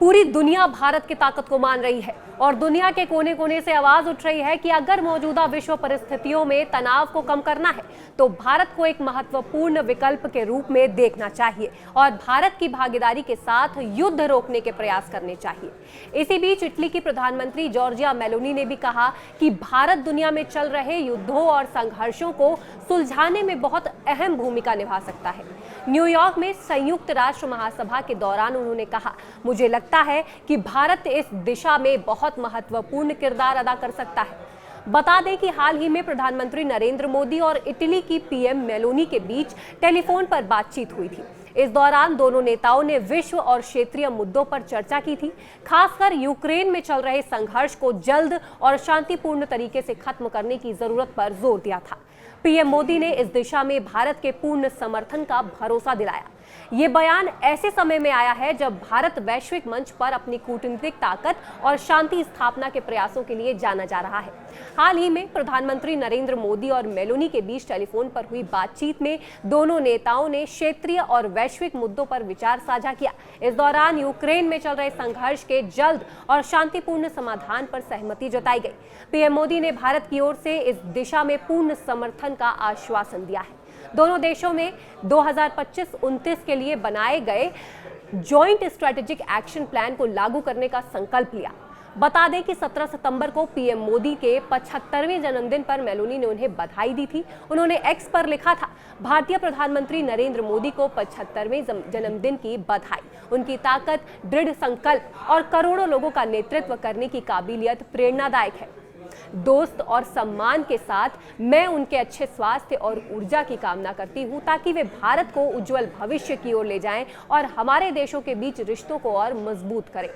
पूरी दुनिया भारत की ताकत को मान रही है और दुनिया के कोने कोने से आवाज उठ रही है कि अगर मौजूदा विश्व परिस्थितियों में तनाव को कम करना है तो भारत को एक महत्वपूर्ण विकल्प के रूप में देखना चाहिए और भारत की भागीदारी के साथ युद्ध रोकने के प्रयास करने चाहिए। इसी बीच इटली की प्रधानमंत्री जॉर्जिया मेलोनी ने भी कहा कि भारत दुनिया में चल रहे युद्धों और संघर्षों को सुलझाने में बहुत अहम भूमिका निभा सकता है। न्यूयॉर्क में संयुक्त राष्ट्र महासभा के दौरान उन्होंने कहा, मुझे लगता है कि भारत इस दिशा में बहुत महत्वपूर्ण किरदार अदा कर सकता है। बता दें कि हाल ही में प्रधानमंत्री नरेंद्र मोदी और इटली की पीएम मेलोनी के बीच टेलीफोन पर बातचीत हुई थी। इस दौरान दोनों नेताओं ने विश्व और क्षेत्रीय मुद्दों पर चर्चा की थी, खासकर यूक्रेन में चल रहे संघर्ष को जल्द और शांतिपूर्ण तरीके से खत्म करने की जरूरत पर जोर दिया था। पीएम मोदी ने इस दिशा में भारत के पूर्ण समर्थन का भरोसा दिलाया। ये बयान ऐसे समय में आया है जब भारत वैश्विक मंच पर अपनी कूटनीतिक ताकत और शांति स्थापना के प्रयासों के लिए जाना जा रहा है। हाल ही में प्रधानमंत्री नरेंद्र मोदी और मेलोनी के बीच टेलीफोन पर हुई बातचीत में दोनों नेताओं ने क्षेत्रीय और वैश्विक मुद्दों पर विचार साझा किया। इस दौरान यूक्रेन में चल रहे संघर्ष के जल्द और शांतिपूर्ण समाधान पर सहमति जताई गई। पीएम मोदी ने भारत की ओर से इस दिशा में पूर्ण समर्थन का आश्वासन दिया है। दोनों देशों ने 2025-29 के लिए बनाए गए जॉइंट स्ट्रेटेजिक एक्शन प्लान को लागू करने का संकल्प लिया। बता दें कि 17 सितंबर को पीएम मोदी के 75वें जन्मदिन पर मेलोनी ने उन्हें बधाई दी थी। उन्होंने एक्स पर लिखा था, भारतीय प्रधानमंत्री नरेंद्र मोदी को 75वें जन्मदिन की बधाई। उनकी ताकत, दृढ़ संकल्प और करोड़ों लोगों का नेतृत्व करने की काबिलियत प्रेरणादायक है। दोस्त और सम्मान के साथ मैं उनके अच्छे स्वास्थ्य और ऊर्जा की कामना करती हूं ताकि वे भारत को उज्जवल भविष्य की ओर ले जाएं और हमारे देशों के बीच रिश्तों को और मजबूत करें।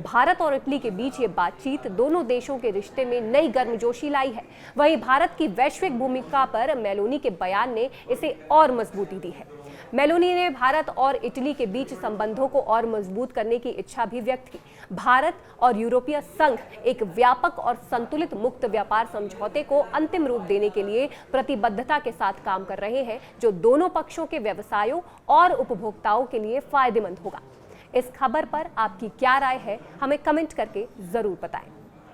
भारत और इटली के बीच ये बातचीत दोनों देशों के रिश्ते में नई गर्मजोशी लाई है। वहीं भारत की वैश्विक भूमिका पर मेलोनी के बयान ने इसे और मजबूती दी है। मेलोनी ने भारत और इटली के बीच संबंधों को और मजबूत करने की इच्छा भी व्यक्त की। भारत और यूरोपीय संघ एक व्यापक और संतुलित मुक्त व्यापार समझौते को अंतिम रूप देने के लिए प्रतिबद्धता के साथ काम कर रहे हैं, जो दोनों पक्षों के व्यवसायों और उपभोक्ताओं के लिए फायदेमंद होगा। इस खबर पर आपकी क्या राय है, हमें कमेंट करके जरूर बताएं।